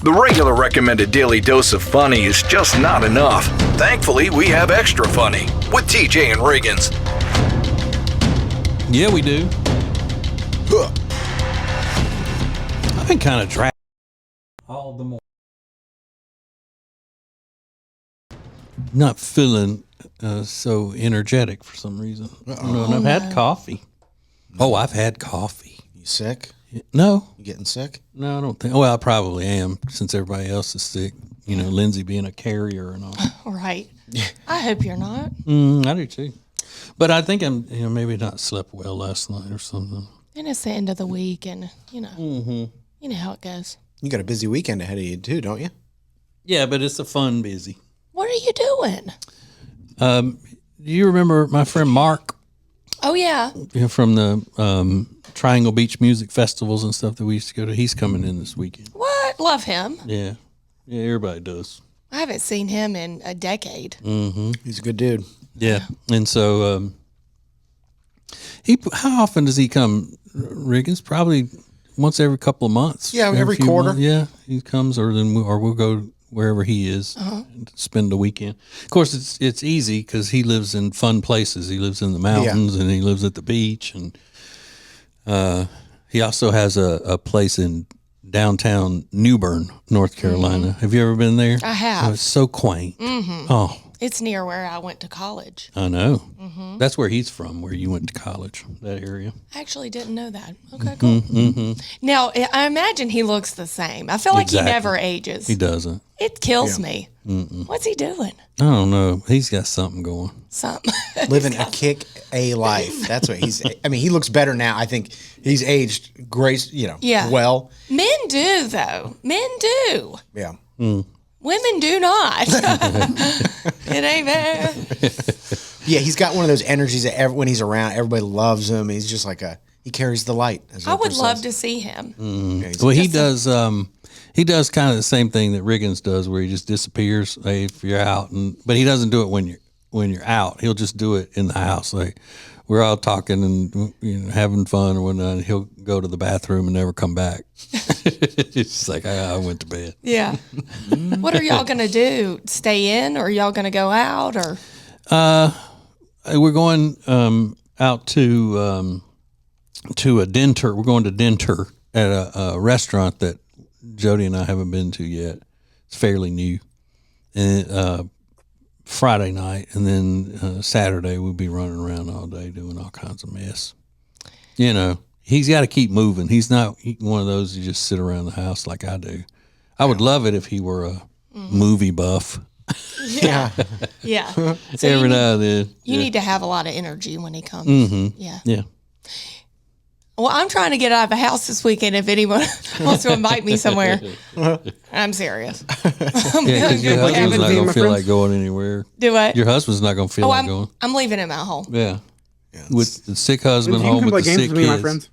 The regular recommended daily dose of funny is just not enough. Thankfully, we have extra funny with TJ and Riggins. Yeah, we do. I've been kind of dragged all the more. Not feeling so energetic for some reason. And I've had coffee. Oh, I've had coffee. You sick? No. You getting sick? No, I don't think. Well, I probably am since everybody else is sick. You know, Lindsay being a carrier and all. Right. I hope you're not. I do too. But I think I'm, maybe not slept well last night or something. And it's the end of the week, and you know how it goes. You got a busy weekend ahead of you too, don't you? Yeah, but it's a fun busy. What are you doing? Do you remember my friend Mark? Oh yeah. From the Triangle Beach music festivals and stuff that we used to go to. He's coming in this weekend. What? Love him. Yeah, everybody does. I haven't seen him in a decade. He's a good dude. Yeah, and so how often does he come, Riggins? Probably once every couple of months. Yeah, every few quarter. months. Yeah, he comes, or we'll go wherever he is and spend the weekend. Of course, it's easy because he lives in fun places. He lives in the mountains and he lives at the beach, and he also has a place in downtown New Bern, North Carolina. Have you ever been there? I have. Oh, it's so quaint. Oh, It's near where I went to college. I know. That's where he's from, where you went to college, that area. I actually didn't know that. Okay, cool. Now, I imagine he looks the same. I feel like he never ages. He doesn't. It kills me. What's he doing? I don't know. He's got something going. Something. Living a kick-A life. That's what he's. I mean, he looks better now. I think he's aged well. Men do, though. Men do. Yeah. Women do not. It ain't fair. Yeah, he's got one of those energies that when he's around, everybody loves him. He's just like he carries the light. I would love to see him. Yeah, Well, he does. He does kind of the same thing that Riggins does, where he just disappears. Like if you're out, but he doesn't do it when you're out. He'll just do it in the house. Like we're all talking and having fun or whatnot. And he'll go to the bathroom and never come back. It's just like I went to bed. Yeah. What are y'all gonna do? Stay in, or are y'all gonna go out, or? We're going out to a dinner. We're going to dinner at a restaurant that Jody and I haven't been to yet. It's fairly new. And Friday night, and then Saturday we'll be running around all day doing all kinds of mess. He's got to keep moving. He's not one of those who just sit around the house like I do. I would love it if he were a movie buff. Yeah. Yeah. So Every now and then. You need to have a lot of energy when he comes. Yeah. Yeah. Well, I'm trying to get out of the house this weekend if anyone wants to invite me somewhere. I'm serious. Because your husband's not going to feel like going anywhere. Do what? Your husband's not going to feel like going. I'm leaving him at home. Yeah. With the sick husband You home can with play the games sick with me and my kids. friends.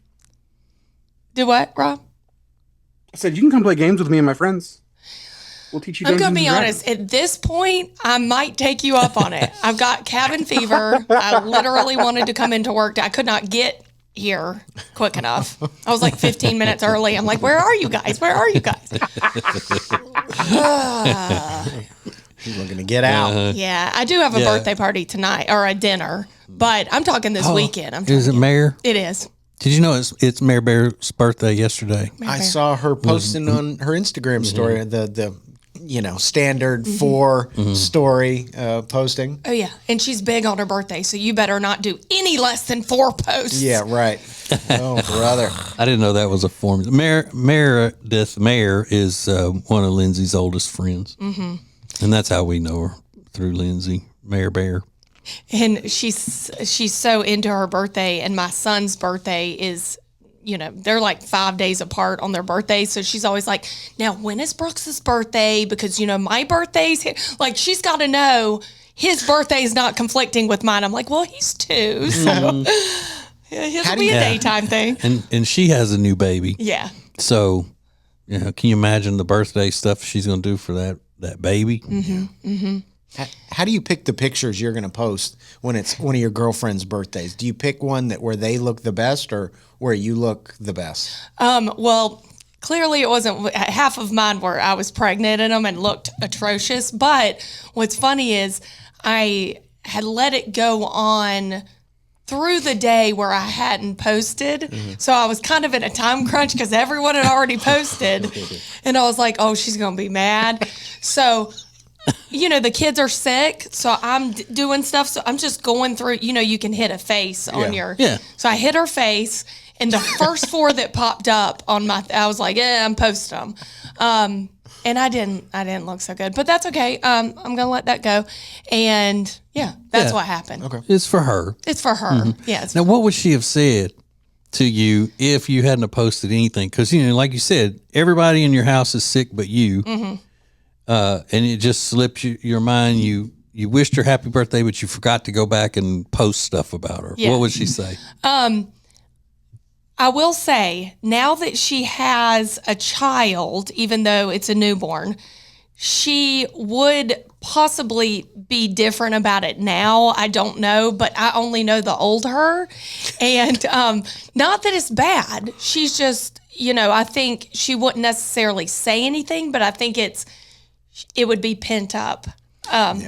Do what, Rob? I said you can come play games with me and my friends. We'll teach you. I'm going to Dungeons be and honest. Dragons. At this point, I might take you up on it. I've got cabin fever. I literally wanted to come into work. I could not get here quick enough. I was like 15 minutes early. I'm like, where are you guys? Where are you guys? She's looking to get out. Yeah, I do have a birthday party tonight, or a dinner, but I'm talking this weekend. Is it Mayor? It is. Did you know it's Mayor Bear's birthday yesterday? I saw her posting on her Instagram story the standard 4 story posting. Oh, yeah. And she's big on her birthday, so you better not do any less than 4 posts. Yeah, right. Oh, brother. I didn't know that was a formula. Meredith Mayer is one of Lindsay's oldest friends. Mm-hmm. And that's how we know her, through Lindsay, Mayor Bear. And she's so into her birthday, and my son's birthday is, they're like 5 days apart on their birthdays. So she's always like, now, when is Brooks's birthday? Because, my birthday's here. Like, she's got to know his birthday is not conflicting with mine. I'm like, well, he's 2, so it'll be a daytime thing. And she has a new baby. Yeah. So, can you imagine the birthday stuff she's going to do for that baby? Mm-hmm. Mm-hmm. How do you pick the pictures you're going to post when it's one of your girlfriend's birthdays? Do you pick one where they look the best or where you look the best? Well, clearly it wasn't half of mine were I was pregnant in them and looked atrocious. But what's funny is I had let it go on through the day where I hadn't posted. So I was kind of in a time crunch because everyone had already posted. And I was like, oh, she's going to be mad. So, the kids are sick. So I'm doing stuff. So I'm just going through, you can hit a face on your. Yeah. So I hit her face. And the first 4 that popped up on I was like, I'm posting them. And I didn't look so good, but that's okay. I'm going to let that go. And that's what happened. Okay. It's for her. It's for her. Yeah. Now, what would she have said to you if you hadn't have posted anything? Because, like you said, everybody in your house is sick but you. And it just slipped your mind. You wished her happy birthday, but you forgot to go back and post stuff about her. Yeah. What would she say? I will say, now that she has a child, even though it's a newborn, she would possibly be different about it now. I don't know, but I only know the old her. And not that it's bad. She's just, I think she wouldn't necessarily say anything, but I think it would be pent up.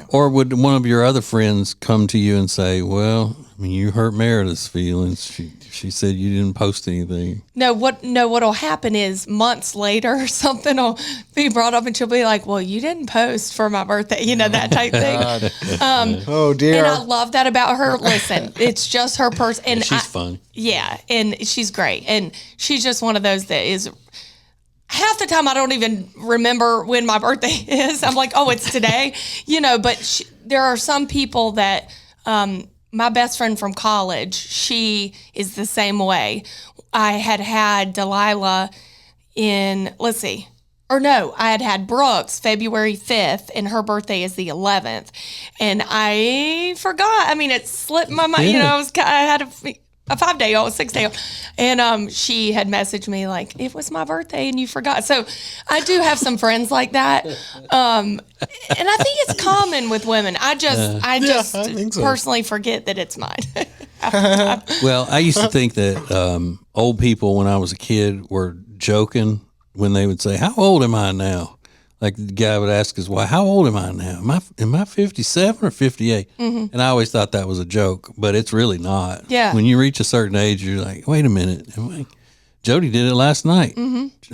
Or would one of your other friends come to you and say, well, you hurt Meredith's feelings. She said you didn't post anything. No, what'll happen is months later, something will be brought up and she'll be like, well, you didn't post for my birthday, that type thing. Oh, dear. And I love that about her. Listen, it's just her person. And She's fun. Yeah, and she's great. And she's just one of those that is... Half the time, I don't even remember when my birthday is. I'm like, oh, it's today, but there are some people that, my best friend from college, she is the same way. I had Delilah I had Brooks February 5th, and her birthday is the 11th. And I forgot. It slipped my mind. Yeah. I had a 5-day-old, 6-day-old. And she had messaged me like, it was my birthday and you forgot. So I do have some friends like that. And I think it's common with women. I just think so. personally forget that it's mine. Well, I used to think that old people, when I was a kid, were joking when they would say, how old am I now? Like the guy would ask his wife, how old am I now? Am I 57 or 58? And I always thought that was a joke, but it's really not. Yeah. When you reach a certain age, you're like, wait a minute. Jody did it last night.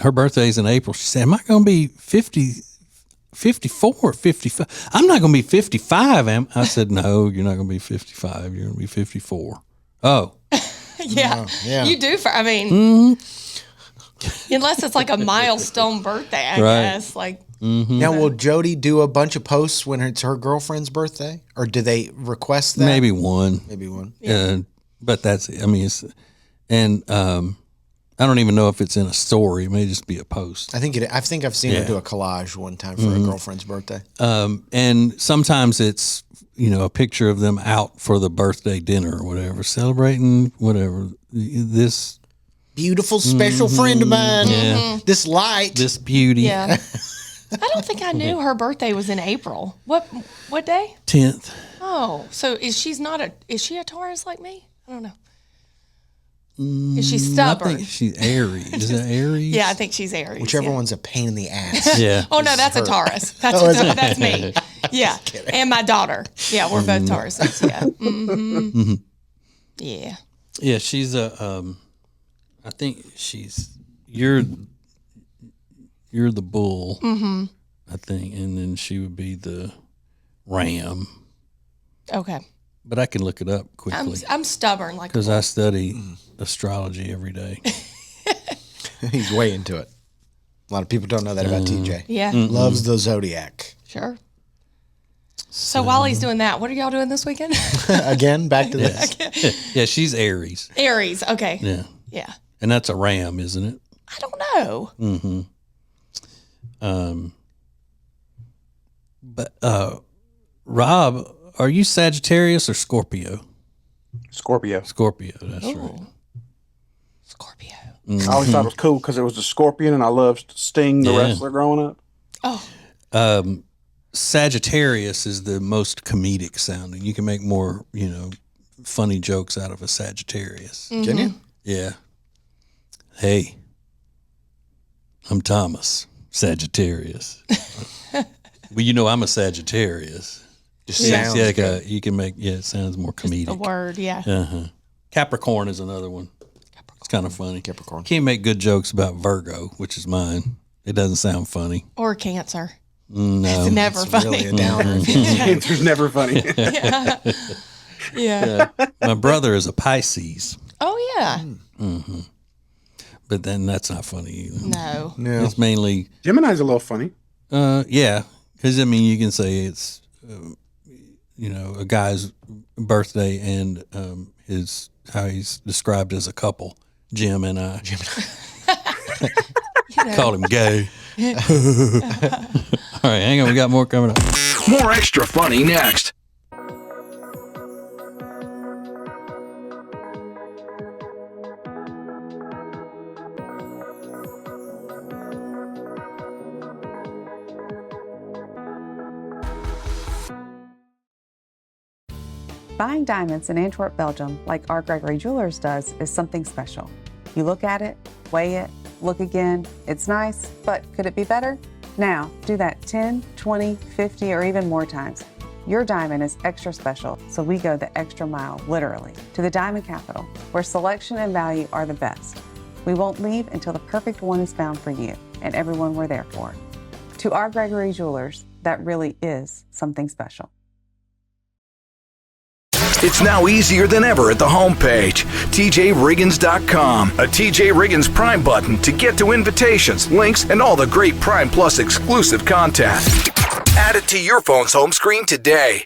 Her birthday's in April. She said, am I going to be 54 or 55? I'm not going to be 55, am I? I said, no, you're not going to be 55. You're going to be 54. Oh. Yeah. You do. Unless it's like a milestone birthday, I guess. Like, Now, will Jody do a bunch of posts when it's her girlfriend's birthday? Or do they request that? Maybe one. But that's it. I don't even know if it's in a story. It may just be a post. I think I've seen her do a collage one time for a girlfriend's birthday. And sometimes it's, a picture of them out for the birthday dinner or whatever, celebrating whatever. This beautiful, special friend of mine. Yeah. This light. This beauty. yeah. I don't think I knew her birthday was in April. What day? 10th. Oh, so is she a Taurus like me? I don't know. Is she I stubborn? think she's Aries. Is that Aries? Yeah, I think she's Aries. Whichever yeah. one's a pain in the ass. Yeah. Oh no, that's a Taurus. That's me. Yeah, and my daughter. Yeah, we're both Tauruses. Yeah. Mm-hmm. Yeah. Yeah, she's I think you're the bull. Mm-hmm. I think, and then she would be the ram. Okay. But I can look it up quickly. I'm stubborn like because I study astrology every day. He's way into it. A lot of people don't know that about TJ. Yeah. Loves the zodiac. Sure. So while he's doing that, what are y'all doing this weekend? Again, back to this. Yeah, she's Aries. Aries. Okay. Yeah. Yeah. And that's a ram, isn't it? I don't know. Mm-hmm. But Rob, are you Sagittarius or Scorpio? Scorpio. Scorpio, that's right. Scorpio. I always thought it was cool because it was a scorpion, and I loved Sting, the wrestler, growing up. Oh. Sagittarius is the most comedic sounding. You can make more, funny jokes out of a Sagittarius. Can you? Yeah. Hey. I'm Thomas, Sagittarius. Well, you know I'm a Sagittarius. Just It's sounds like good. you can make, it sounds more comedic. The word, yeah. Uh-huh. Capricorn is another one. It's kind of funny. Capricorn. Can't make good jokes about Virgo, which is mine. It doesn't sound funny. Or Cancer. No. It's never funny. Really a downer. Cancer's never funny. Yeah. My brother is a Pisces, Oh, yeah. but then that's not funny either. No. No. It's mainly, Gemini's a little funny. yeah, because I mean, you can say it's, a guy's birthday and his how he's described as a couple, Jim and I. Call him gay. All right, hang on, we got more coming up. More extra funny next. Buying diamonds in Antwerp, Belgium, like our Gregory Jewelers does, is something special. You look at it, weigh it, look again. It's nice, but could it be better? Now, do that 10, 20, 50, or even more times. Your diamond is extra special, so we go the extra mile, literally, to the Diamond Capital, where selection and value are the best. We won't leave until the perfect one is found for you and everyone we're there for. To our Gregory Jewelers, that really is something special. It's now easier than ever at the homepage, tjriggins.com. A TJ Riggins Prime button to get to invitations, links, and all the great Prime Plus exclusive content. Add it to your phone's home screen today.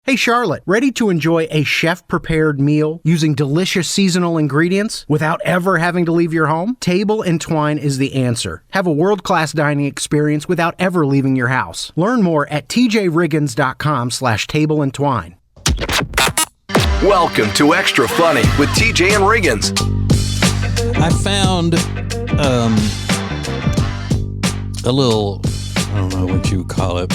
Hey Charlotte, ready to enjoy a chef-prepared meal using delicious seasonal ingredients without ever having to leave your home? Table and Twine is the answer. Have a world-class dining experience without ever leaving your house. Learn more at tjriggins.com/tableandtwine. Welcome to Extra Funny with TJ and Riggins. I found a little, I don't know what you would call it,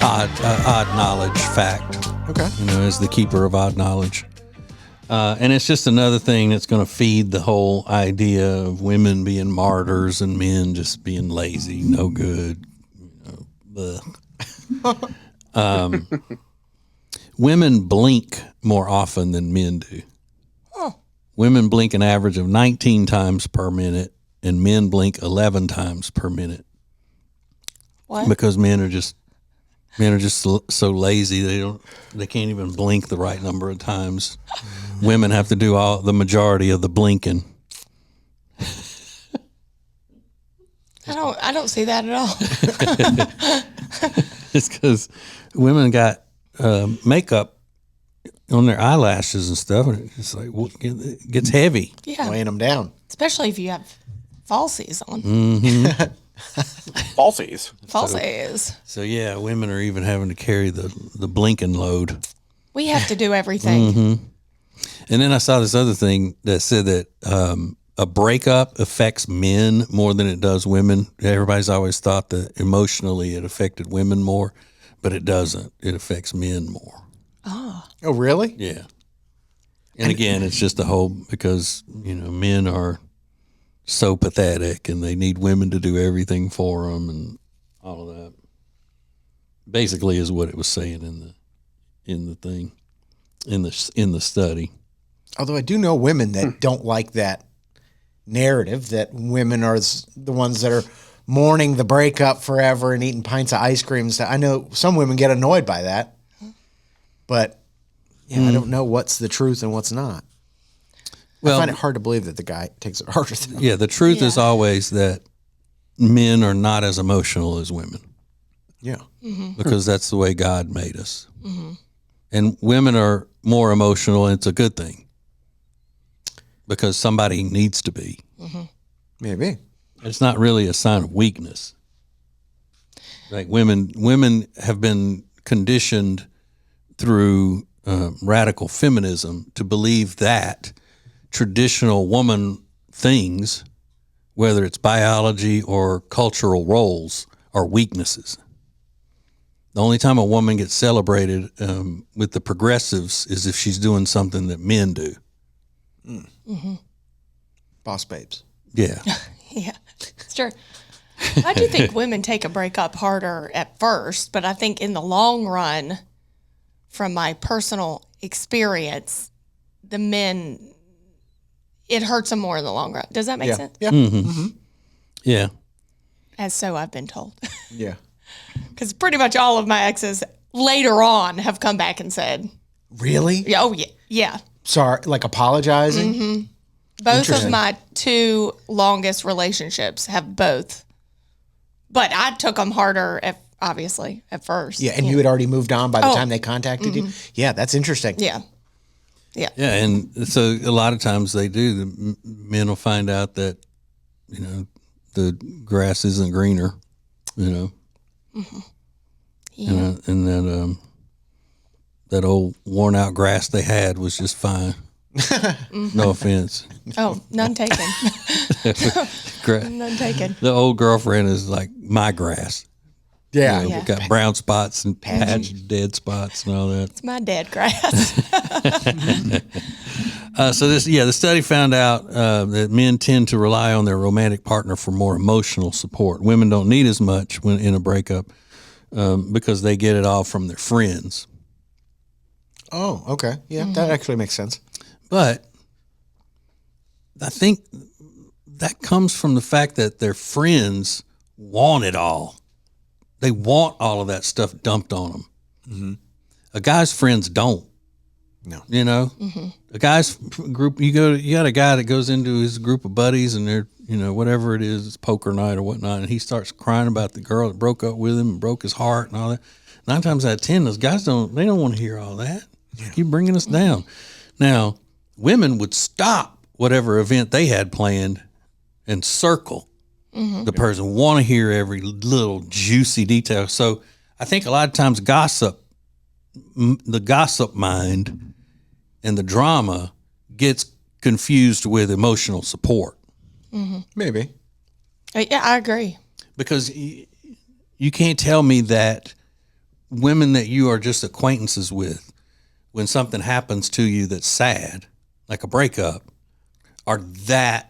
odd knowledge fact. Okay. As the keeper of odd knowledge. And it's just another thing that's going to feed the whole idea of women being martyrs and men just being lazy, no good. Women blink more often than men do. Oh. Women blink an average of 19 times per minute, and men blink 11 times per minute. What? Because men are just so lazy they can't even blink the right number of times. Women have to do the majority of the blinking. I don't see that at all. It's because women got makeup on their eyelashes and stuff, and it's like it gets heavy. Yeah. Weighing them down. Especially if you have falsies on. Falsies. Falsies. So yeah, women are even having to carry the blinking load. We have to do everything. And then I saw this other thing that said that a breakup affects men more than it does women. Everybody's always thought that emotionally it affected women more, but it doesn't. It affects men more. Oh, really? Yeah. And again, it's just because, men are so pathetic and they need women to do everything for them and all of that. Basically is what it was saying in the thing, in the study. Although I do know women that don't like that narrative that women are the ones that are mourning the breakup forever and eating pints of ice cream and stuff. I know some women get annoyed by that, but I don't know what's the truth and what's not. Well, I find it hard to believe that the guy takes it harder than him. Yeah, the truth is always that men are not as emotional as women. Yeah. Because that's the way God made us. And women are more emotional, and it's a good thing because somebody needs to be. Maybe. It's not really a sign of weakness. Like women have been conditioned through radical feminism to believe that traditional woman things, whether it's biology or cultural roles, are weaknesses. The only time a woman gets celebrated with the progressives is if she's doing something that men do. Boss babes. Yeah. Yeah. It's true. I do think women take a breakup harder at first, but I think in the long run, from my personal experience, the men, it hurts them more in the long run. Does that make sense? Yeah. Yeah. As so I've been told. Yeah. Because pretty much all of my exes later on have come back and said, Really? yeah, oh, yeah. Yeah. Sorry, like apologizing? Both of my 2 longest relationships have both. But I took them harder, obviously, at first. Yeah, and you had already moved on by the time they contacted you? Yeah, that's interesting. Yeah. Yeah, and so a lot of times they do. The men will find out that, the grass isn't greener, Yeah. And that old worn out grass they had was just fine. No offense. Oh, none taken. Gra- None taken. The old girlfriend is like my grass. Yeah. Yeah. Got brown spots and patched dead spots and all that. It's my dead grass. The study found out that men tend to rely on their romantic partner for more emotional support. Women don't need as much when in a breakup because they get it all from their friends. Oh, okay. Yeah, that actually makes sense. But I think that comes from the fact that their friends want it all. They want all of that stuff dumped on them. Mm-hmm. A guy's friends don't. No. A guy's group, you got a guy that goes into his group of buddies and they're, whatever it is, it's poker night or whatnot, and he starts crying about the girl that broke up with him and broke his heart and all that. 9 times out of 10, those guys don't want to hear all that. Keep bringing us down. Now, women would stop whatever event they had planned and circle the person, want to hear every little juicy detail. So I think a lot of times the gossip mind and the drama gets confused with emotional support. Maybe. Yeah, I agree. Because you can't tell me that women that you are just acquaintances with, when something happens to you that's sad, like a breakup, are that,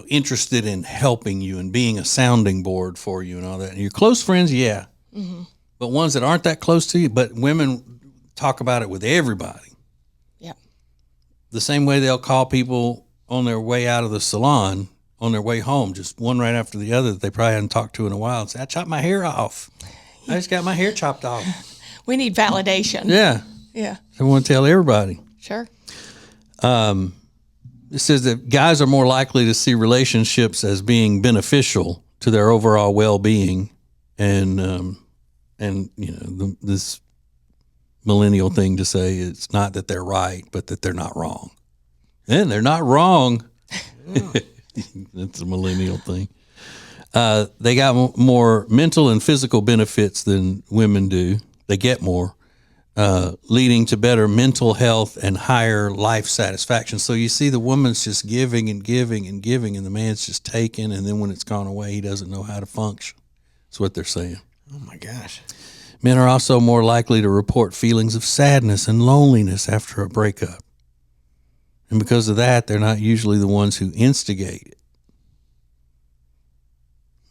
interested in helping you and being a sounding board for you and all that. And your close friends, yeah. But ones that aren't that close to you, but women talk about it with everybody. Yeah. The same way they'll call people on their way out of the salon, on their way home, just one right after the other that they probably hadn't talked to in a while, and say, I chopped my hair off. I just got my hair chopped off. We need validation. Yeah. Yeah. I want to tell everybody. Sure. It says that guys are more likely to see relationships as being beneficial to their overall well-being, and this millennial thing to say it's not that they're right, but that they're not wrong. And they're not wrong. That's a millennial thing. They got more mental and physical benefits than women do. They get more. Leading to better mental health and higher life satisfaction. So you see the woman's just giving and giving and giving, and the man's just taking, and then when it's gone away, he doesn't know how to function. That's what they're saying. Oh, my gosh. Men are also more likely to report feelings of sadness and loneliness after a breakup. And because of that, they're not usually the ones who instigate it.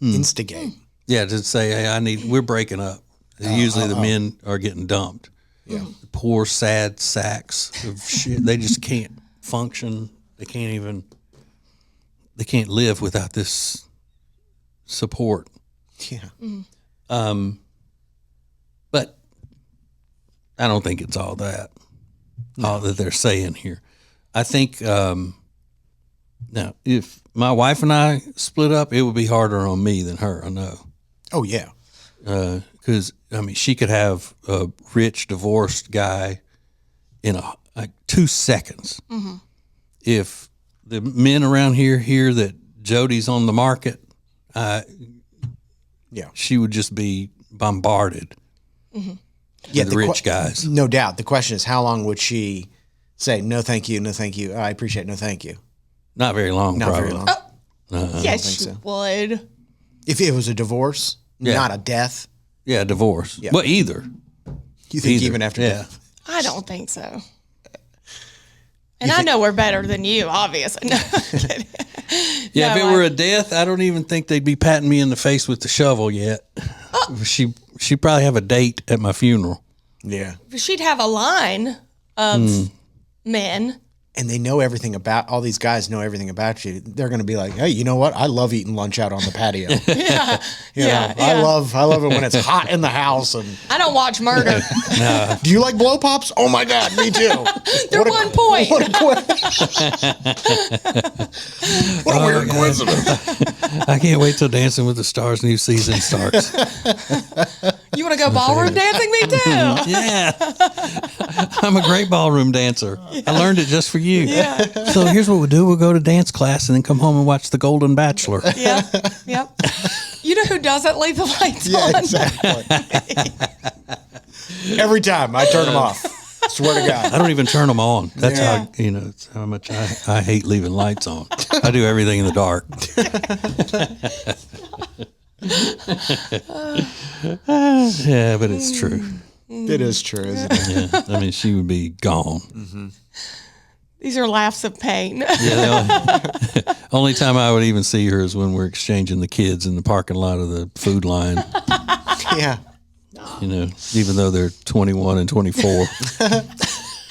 Instigate. Yeah, to say, hey, we're breaking up. Usually the men are getting dumped. Yeah. The poor, sad sacks of shit. They just can't function. They can't live without this support. Yeah. But I don't think it's all that they're saying here. I think now, if my wife and I split up, it would be harder on me than her. I know. Oh, yeah. Because she could have a rich divorced guy in 2 seconds. Mm-hmm. If the men around here hear that Jody's on the market, she would just be bombarded. Mm-hmm. Yeah, the rich guys. No doubt. The question is, how long would she say no, thank you, no, thank you? I appreciate no, thank you. Not very long. Not probably. very long. Yes, you would. If it was a divorce, not a death. Yeah, divorce. Yeah. Well, either. You think even after death? I don't think so. And I know we're better than you, obviously. No, I'm kidding. Yeah, No, if it were a death, I don't even think they'd be patting me in the face with the shovel yet. She'd probably have a date at my funeral. Yeah. She'd have a line of men. And they know everything about, all these guys know everything about you. They're going to be like, hey, you know what? I love eating lunch out on the patio. Yeah. I love it when it's hot in the house. And I don't watch murder. do you like blow pops? Oh my God, me too. They're What a- 1 point. What a weird coincidence. I can't wait till Dancing with the Stars new season starts. You want to go ballroom dancing? Me too. Yeah. I'm a great ballroom dancer. I learned it just for you. Yeah. So here's what we'll do. We'll go to dance class and then come home and watch The Golden Bachelor. Yeah. Yep. You know who doesn't leave the lights Yeah, on? exactly. Every time I turn them off. Swear to God. I don't even turn them on. That's Yeah. how, it's how much I hate leaving lights on. I do everything in the dark. Yeah, but it's true. It is true, isn't it? Yeah. I mean, she would be gone. These are laughs of pain. Yeah, the only time I would even see her is when we're exchanging the kids in the parking lot of the food line. Yeah. Even though they're 21 and 24.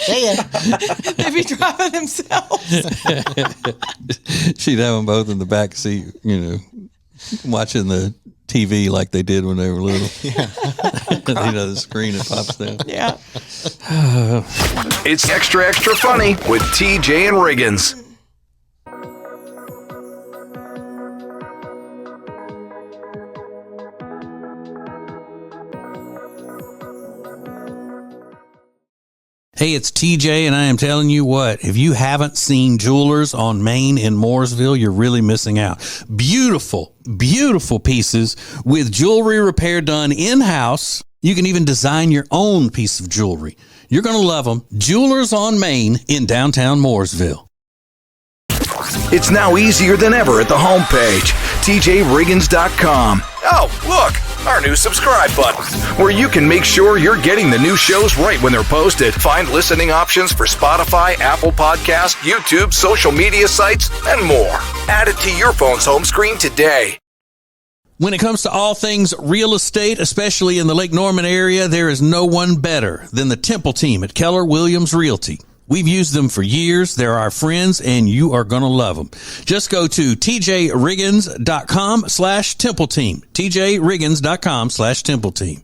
They'd be driving themselves. She'd have them both in the back seat, watching the TV like they did when they were little. Yeah. The screen that pops down. Yeah. It's extra funny with TJ and Riggins. Hey, it's TJ, and I am telling you what, if you haven't seen Jewelers on Main in Mooresville, you're really missing out. Beautiful, beautiful pieces with jewelry repair done in-house. You can even design your own piece of jewelry. You're going to love them. Jewelers on Main in downtown Mooresville. It's now easier than ever at the homepage, TJRiggins.com. Oh, look, our new subscribe button, where you can make sure you're getting the new shows right when they're posted. Find listening options for Spotify, Apple Podcasts, YouTube, social media sites, and more. Add it to your phone's home screen today. When it comes to all things real estate, especially in the Lake Norman area, there is no one better than the Temple team at Keller Williams Realty. We've used them for years. They're our friends, and you are going to love them. Just go to tjriggins.com/Temple Team. tjriggins.com/Temple Team.